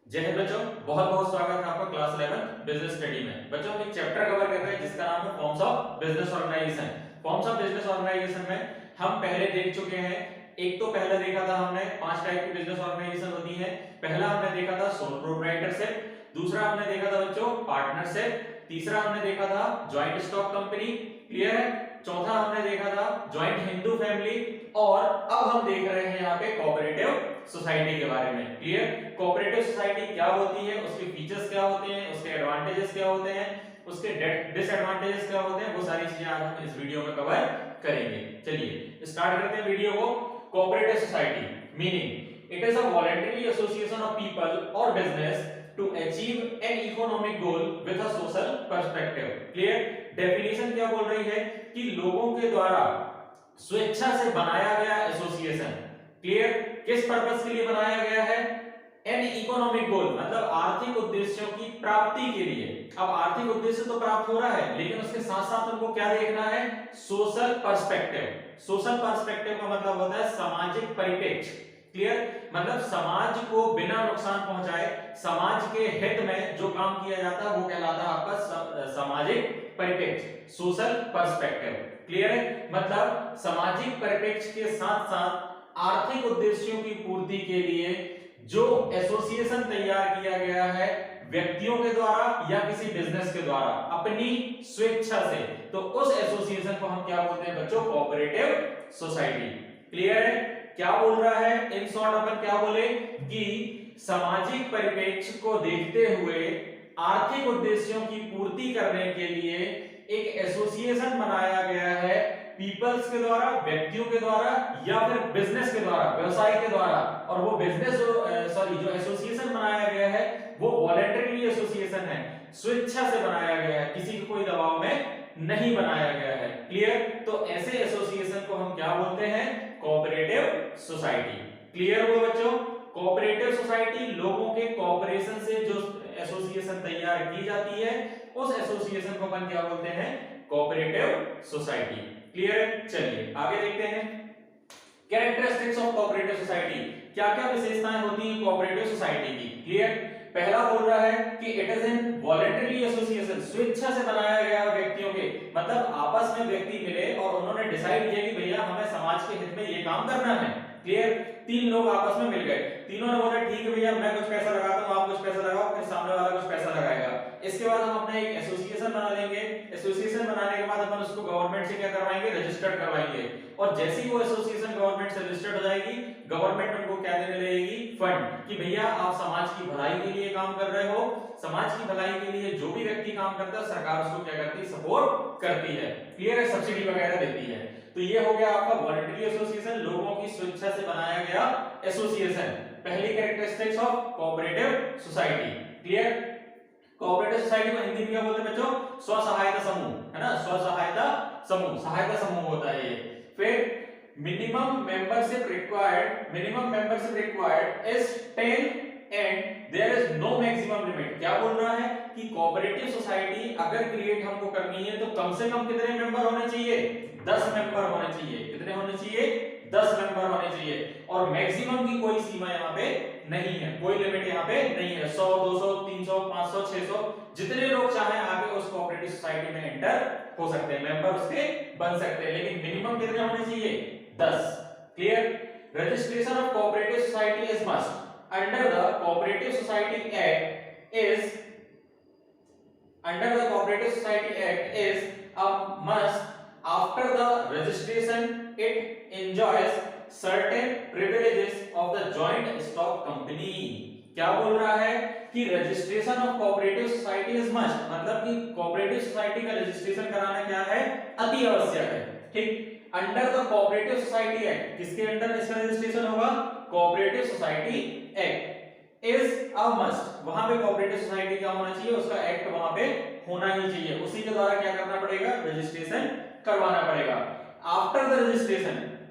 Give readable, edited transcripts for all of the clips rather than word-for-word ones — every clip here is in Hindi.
जय हिंद बच्चों, बहुत बहुत स्वागत है आपका क्लास 11 बिजनेस स्टडी में। बच्चों हम एक चैप्टर कवर कर रहे हैं जिसका नाम है forms of business organization. Forms of business organization में हम पहले देख चुके हैं। एक तो पहले देखा था हमने 5 टाइप की बिजनेस ऑर्गेनाइजेशन होती है। पहला हमने देखा था सोल प्रोप्राइटरशिप, दूसरा हमने देखा था बच्चों पार्टनरशिप, तीसरा हमने देखा था जॉइंट स्टॉक कंपनी। क्लियर है? चौथा हमने देखा था जॉइंट हिंदू फैमिली, और अब हम देख रहे हैं यहाँ पे कोऑपरेटिव सोसाइटी के बारे में। क्लियर? कोऑपरेटिव सोसाइटी क्या होती है, उसके फीचर्स क्या होते हैं, उसके एडवांटेजेस क्या होते हैं, उसके डिसएडवांटेजेस क्या होते हैं, वो सारी चीजें आज हम इस वीडियो में कवर करेंगे। चलिए स्टार्ट करते हैं वीडियो को। Cooperative society meaning it is a voluntary association of people और business to achieve an economic goal with a social perspective. Clear? Definition क्या बोल रही है कि लोगों के द्वारा स्वेच्छा से बनाया गया एसोसिएशन। क्लियर? किस पर्पस के लिए बनाया गया है? एन इकोनॉमिक गोल मतलब आर्थिक उद्देश्यों की प्राप्ति के लिए। अब आर्थिक उद्देश्य तो प्राप्त हो रहा है, लेकिन उसके साथ साथ उनको क्या देखना है? Social perspective. सोशल पर्सपेक्टिव का मतलब होता है सामाजिक परिप्रेक्ष्य। क्लियर? मतलब समाज को बिना नुकसान पहुंचाए समाज के हित में जो काम किया जाता है वो कहलाता है आपका सामाजिक परिप्रेक्ष्य, सोशल पर्सपेक्टिव। क्लियर है? मतलब सामाजिक परिप्रेक्ष्य के साथ साथ आर्थिक उद्देश्यों की पूर्ति के लिए जो एसोसिएशन तैयार किया गया है व्यक्तियों के द्वारा या किसी बिजनेस के द्वारा अपनी स्वेच्छा से, तो उस एसोसिएशन को हम क्या बोलते हैं बच्चों? Cooperative society. क्लियर है? क्या बोल रहा है इन शॉर्ट? अपन क्या बोले कि सामाजिक परिप्रेक्ष्य को देखते हुए आर्थिक उद्देश्यों की पूर्ति करने के लिए एक एसोसिएशन बनाया गया है पीपल्स के द्वारा, व्यक्तियों के द्वारा या फिर बिजनेस के द्वारा, व्यवसाय के द्वारा। और वो बिजनेस जो एसोसिएशन बनाया गया है वो वॉलंटरी एसोसिएशन है, स्वेच्छा से बनाया गया है, किसी को कोई दबाव में नहीं बनाया गया है। क्लियर? तो ऐसे एसोसिएशन को हम क्या बोलते हैं? Cooperative society. क्लियर हुआ बच्चों? कोऑपरेटिव सोसाइटी लोगों के कोऑपरेशन से जो एसोसिएशन तैयार की जाती है उस एसोसिएशन को अपन क्या बोलते हैं? Cooperative society. क्लियर? चलिए आगे देखते हैं कैरेक्टरिस्टिक्स ऑफ कोऑपरेटिव सोसाइटी। क्या क्या विशेषताएं होती हैं कोऑपरेटिव सोसाइटी की? क्लियर? पहला बोल रहा है कि it is an voluntary association, स्वेच्छा से बनाया गया व्यक्तियों के, मतलब आपस में व्यक्ति मिले और उन्होंने डिसाइड किया कि भैया हमें समाज के हित में ये काम करना है। क्लियर? 3 लोग आपस में मिल गए, तीनों ने बोला ठीक है भैया मैं कुछ पैसा लगाता हूं, आप कुछ पैसा लगाओ, फिर सामने वाला कुछ पैसा लगाएगा। इसके बाद हम अपना एक एसोसिएशन बना लेंगे। एसोसिएशन बनाने के बाद अपन उसको गवर्नमेंट से क्या करवाएंगे? रजिस्टर्ड करवाएंगे। और जैसे ही वो एसोसिएशन गवर्नमेंट से रजिस्टर्ड हो जाएगी, गवर्नमेंट उनको क्या देने लगेगी? फंड, कि भैया आप समाज की भलाई के लिए काम कर रहे हो। समाज की भलाई के लिए जो भी व्यक्ति काम करता है सरकार उसको क्या करती है? सपोर्ट करती है। क्लियर है? सब्सिडी वगैरह देती है। तो ये हो गया आपका वॉलंटरी एसोसिएशन, लोगों की स्वेच्छा से बनाया गया एसोसिएशन। पहली characteristics of cooperative society. Clear? Cooperative society को हिंदी में क्या बोलते हैं बच्चों? स्व सहायता समूह, है ना? स्व सहायता समूह, सहायता समूह होता है ये। फिर minimum membership required is 10 and there is no maximum limit. क्या बोल रहा है कि कोऑपरेटिव सोसाइटी अगर क्रिएट हमको करनी है तो कम से कम कितने मेंबर होने चाहिए? 10 मेंबर होने चाहिए। कितने होने चाहिए? 10 मेंबर होने चाहिए। और मैक्सिमम की कोई सीमा यहाँ पे नहीं है, कोई लिमिट यहाँ पे नहीं है। 100, 200, 300, 500, 600 जितने लोग चाहें आके उस कोऑपरेटिव सोसाइटी में एंटर हो सकते हैं, मेंबर उसके बन सकते हैं, लेकिन मिनिमम कितने होने चाहिए? 10। Clear? Registration of cooperative society is must under the cooperative society act is a must. After the registration it enjoys certain privileges of the joint stock company. क्या बोल रहा है कि registration of cooperative society is must, मतलब कि कोऑपरेटिव सोसाइटी का रजिस्ट्रेशन कराना क्या है? अति आवश्यक है। ठीक? Under the cooperative society act, किसके अंडर इसका रजिस्ट्रेशन होगा? Cooperative society act is a must. वहां पे कोऑपरेटिव सोसाइटी क्या होना चाहिए? उसका एक्ट वहां पे होना ही चाहिए। उसी के द्वारा क्या करना पड़ेगा? रजिस्ट्रेशन करवाना पड़ेगा। आफ्टर द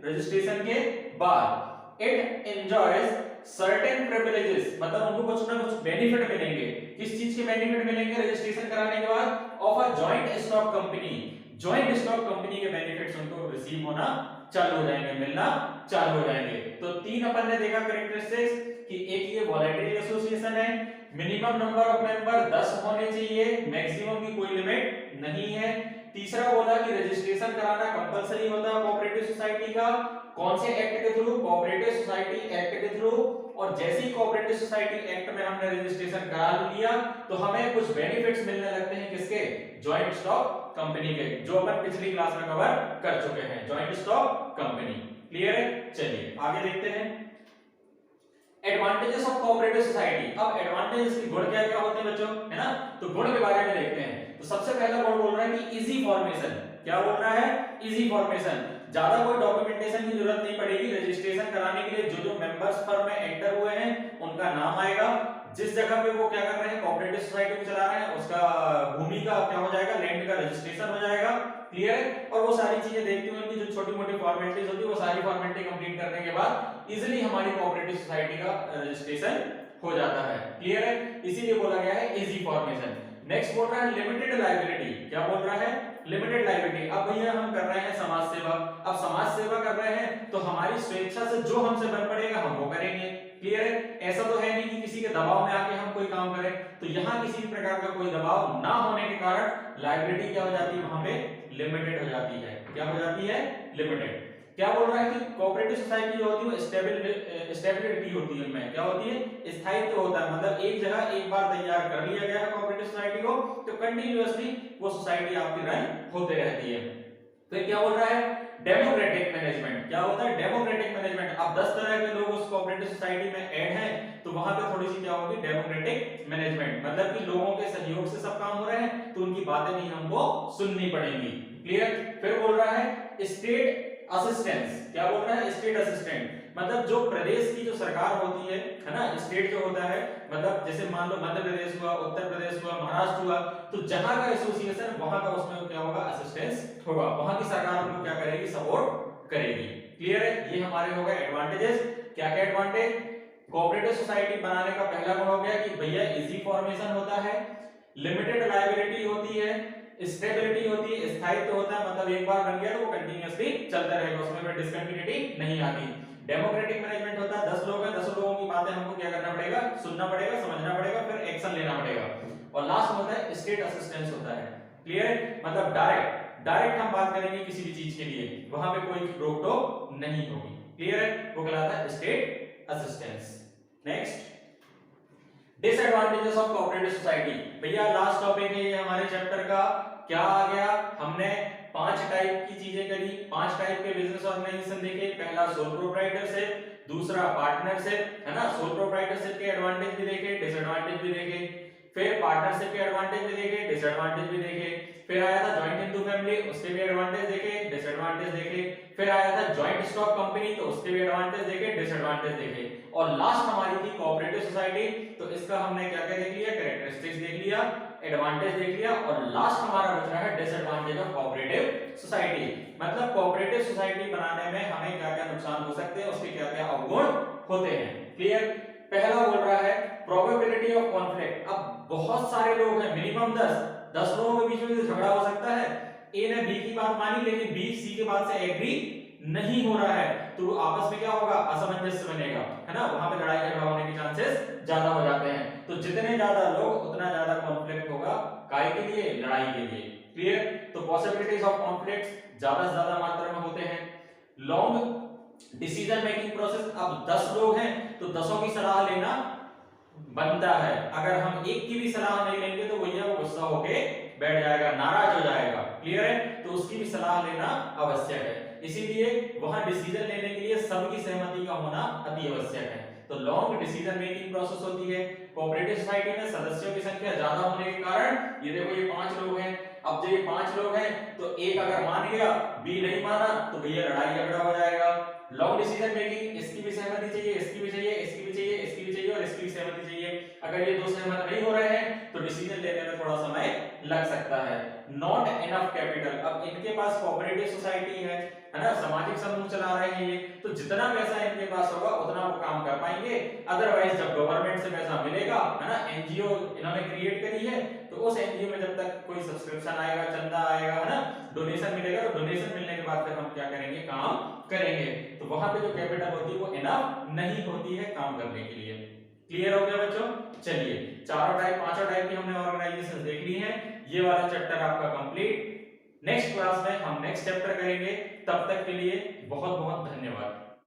रजिस्ट्रेशन के बाद इट एंजॉयज सर्टेन प्रिविलेजेस, मतलब उनको कुछ ना कुछ बेनिफिट मिलेंगे। किस चीज के बेनिफिट मिलेंगे रजिस्ट्रेशन कराने के बाद? Of a joint stock company. Joint stock company के बेनिफिट्स उनको रिसीव होना चालू हो जाएंगे, मिलना चालू हो जाएंगे। तो 3 अपन ने देखा कैरेक्टरिस्टिक्स कि एक ये वॉलंटरी एसोसिएशन रजिस्ट्रेशन है, मिनिमम नंबर ऑफ मेंबर 10 होने चाहिए, मैक्सिमम की कोई लिमिट नहीं है। तीसरा बोला कि रजिस्ट्रेशन कराना कंपलसरी होता है कोऑपरेटिव सोसाइटी का, कौन से एक्ट के थ्रू, कोऑपरेटिव सोसाइटी एक्ट के थ्रू। और जैसे ही कोऑपरेटिव सोसाइटी एक्ट में हमने रजिस्ट्रेशन करा लिया तो हमें कुछ बेनिफिट्स मिलने लगते हैं, किसके, जॉइंट स्टॉक कंपनी के, जो अपन पिछली क्लास में कवर कर चुके हैं, जॉइंट स्टॉक कंपनी। क्लियर है? चलिए आगे देखते हैं एडवांटेजेस ऑफ कोऑपरेटिव सोसाइटी। अब एडवांटेजेस के गुण क्या क्या होते हैं बच्चों, है ना, तो गुण के बारे में देखते हैं। तो सबसे पहला गुण बोल रहा है कि इजी फॉर्मेशन। क्या बोल रहा है? इजी फॉर्मेशन, ज्यादा कोई डॉक्यूमेंटेशन की जरूरत नहीं पड़ेगी रजिस्ट्रेशन कराने के लिए। जो मेंबर्स फर्म में एंटर हुए हैं उनका नाम आएगा, जिस जगह पे वो क्या कर रहे हैं, कोऑपरेटिव सोसाइटी को चला रहे हैं, उसका भूमि का क्या हो जाएगा, लैंड का रजिस्ट्रेशन हो जाएगा। क्लियर है? और वो सारी चीजें देखती हैं, उनकी जो छोटी मोटी फॉर्मेलिटीज होती है वो सारी फॉर्मेलिटी कंप्लीट करने के बाद इजीली हमारी कोऑपरेटिव सोसाइटी का रजिस्ट्रेशन हो जाता है। क्लियर है? इसीलिए बोला गया है इजी फॉर्मेशन। नेक्स्ट बोल रहा है लिमिटेड लायबिलिटी। क्या बोल रहा है? Limited liability. अब भैया हम कर रहे हैं समाज सेवा, अब समाज सेवा कर रहे हैं तो हमारी स्वेच्छा से जो हमसे बन पड़ेगा हम वो करेंगे। क्लियर है? ऐसा तो है नहीं कि किसी के दबाव में आके हम कोई काम करें, तो यहाँ किसी प्रकार का कोई दबाव ना होने के कारण लायबिलिटी क्या हो जाती है, वहां पे लिमिटेड हो जाती है। क्या हो जाती है? लिमिटेड। क्या बोल रहा है कि कोऑपरेटिव सोसाइटी जो होती है वो स्टेबिलिटी होती है, उनमें क्या होती है, स्थायित्व होता है। मतलब एक जगह एक बार तैयार कर लिया गया है कोऑपरेटिव सोसाइटी को तो कंटिन्यूअसली वो सोसाइटी आपकी रन होते रहती है। फिर क्या बोल रहा है? Democratic management. क्या होता है? Democratic management. अब 10 तरह के लोग उस कोऑपरेटिव सोसाइटी में ऐड हैं तो वहां पे थोड़ी सी क्या होगी, डेमोक्रेटिक मैनेजमेंट, मतलब कि लोगों के सहयोग से सब काम हो रहे हैं तो उनकी बातें नहीं हमको सुननी पड़ेंगी। क्लियर? फिर बोल रहा है स्टेट असिस्टेंस। क्या बोल रहा है? स्टेट असिस्टेंट, मतलब जो प्रदेश की जो सरकार होती है ना, स्टेट जो होता है, मतलब जैसे मान लो मध्य प्रदेश हुआ, उत्तर प्रदेश हुआ, महाराष्ट्र हुआ, तो जहां का एसोसिएशन वहां का उसमें क्या होगा, असिस्टेंस होगा, वहां की सरकार उनको क्या करेगी, सपोर्ट करेगी। क्लियर है? ये हमारे हो गए एडवांटेजेस। क्या क्या एडवांटेज? कोऑपरेटिव सोसाइटी बनाने का पहला गुण हो गया कि भैया इजी फॉर्मेशन होता है, लिमिटेड लायबिलिटी होती है, स्टेबिलिटी होती है, स्थायित्व होता है, मतलब एक बार बन गया तो वो कंटीन्यूअसली चलता रहेगा, उसमें कोई डिसकंटिन्यूटी नहीं आती। डेमोक्रेटिक मैनेजमेंट होता है, 10 लोग हैं, 10 लोगों की बातें हमको क्या करना पड़ेगा, सुनना पड़ेगा, समझना पड़ेगा, फिर एक्शन लेना पड़ेगा। और लास्ट में होता है स्टेट असिस्टेंस होता है। क्लियर है? मतलब डायरेक्ट हम बात करेंगे किसी भी चीज के लिए, वहां पे कोई रोक टोक नहीं होगी। क्लियर है? वो कहलाता है state assistance. Next disadvantages of cooperative society. भैया लास्ट टॉपिक है ये हमारे चैप्टर का। क्या आ गया? हमने 5 टाइप की चीजें करी, 5 टाइप के बिजनेस ऑर्गेनाइजेशन देखे। पहला सोल प्रोप्राइटरशिप, दूसरा पार्टनरशिप, है ना, सोल प्रोप्राइटरशिप के एडवांटेज भी देखे, डिसएडवांटेज भी देखे, फिर पार्टनरशिप के एडवांटेज भी देखे, डिसएडवांटेज भी देखे, फिर आया था जॉइंट हिंदू फैमिली, उसके भी एडवांटेज देखे, डिसएडवांटेज देखे, फिर आया था जॉइंट स्टॉक कंपनी, तो उसके भी एडवांटेज देखे, डिसएडवांटेज देखे, और लास्ट हमारी थी कोऑपरेटिव सोसाइटी। तो इसका हमने क्या क्या देख लिया, कैरेक्टरिस्टिक्स देख लिया, एडवांटेज देख लिया, और लास्ट हमारा बच रहा है डिसएडवांटेज ऑफ कोऑपरेटिव सोसाइटी। मतलब कोऑपरेटिव सोसाइटी बनाने में हमें क्या क्या नुकसान हो सकते हैं, उसके क्या क्या अवगुण होते हैं। क्लियर? पहला बोल रहा है प्रोबेबिलिटी ऑफ कॉन्फ्लिक्ट। अब बहुत सारे लोग हैं, मिनिमम 10 लोगों के बीच में झगड़ा हो सकता है। ए ने बी की बात मानी लेकिन बी सी के बात से एग्री नहीं हो रहा है, तो आपस में क्या होगा, असमंजस बनेगा, है ना, वहां पे लड़ाई झगड़ा होने के चांसेस ज्यादा हो जाते हैं। तो जितने ज्यादा लोग उतना ज्यादा कॉन्फ्लिक्ट होगा, काय के लिए, लड़ाई के लिए। क्लियर? तो पॉसिबिलिटीज ऑफ कॉन्फ्लिक्ट ज्यादा से ज्यादा मात्रा में होते हैं। Long decision making process. अब 10 लोग हैं तो 10 की सलाह लेना बनता है, अगर हम एक की भी सलाह नहीं लेंगे तो भैया वो गुस्सा होके बैठ जाएगा, नाराज हो जाएगा। क्लियर है? तो उसकी भी सलाह लेना आवश्यक है, इसीलिए वहां डिसीजन लेने के लिए सबकी सहमति का होना अति आवश्यक है। तो लॉन्ग डिसीजन मेकिंग प्रोसेस होती है। कोऑपरेटिव सोसाइटी में सदस्यों की संख्या ज्यादा होने के कारण, ये देखो ये 5 लोग हैं, अब जो ये 5 लोग हैं तो एक अगर मान गया, बी नहीं माना, तो भैया लड़ाई झगड़ा हो जाएगा। लॉन्ग डिसीजन मेकिंग, इसकी भी सहमति चाहिए, इसकी भी चाहिए, इसकी भी चाहिए, इसकी भी चाहिए और इसकी भी सहमति चाहिए। अगर ये दो सहमत नहीं हो रहे हैं तो डिसीजन लेने में थोड़ा समय लग सकता है। Not enough capital. अब इनके पास कोऑपरेटिव सोसाइटी है ना, सामाजिक समूह चला रहे हैं ये, तो जितना पैसा इनके पास होगा उतना वो काम कर पाएंगे। अदरवाइज जब गवर्नमेंट से पैसा मिलेगा, है ना, एनजीओ इन्होंने क्रिएट करी है, तो उस एनजीओ में जब तक कोई सब्सक्रिप्शन आएगा, चंदा आएगा, है ना, डोनेशन मिलेगा, तो डोनेशन मिलने के बाद फिर हम क्या करेंगे, काम करेंगे। तो वहां पे जो कैपिटल होती है वो इनफ नहीं होती है काम करने के लिए। क्लियर हो गया बच्चों? चलिए चारों टाइप पांचों टाइप की हमने ऑर्गेनाइजेशन देख ली है। ये वाला चैप्टर आपका कंप्लीट। नेक्स्ट क्लास में हम नेक्स्ट चैप्टर करेंगे। तब तक के लिए बहुत बहुत धन्यवाद।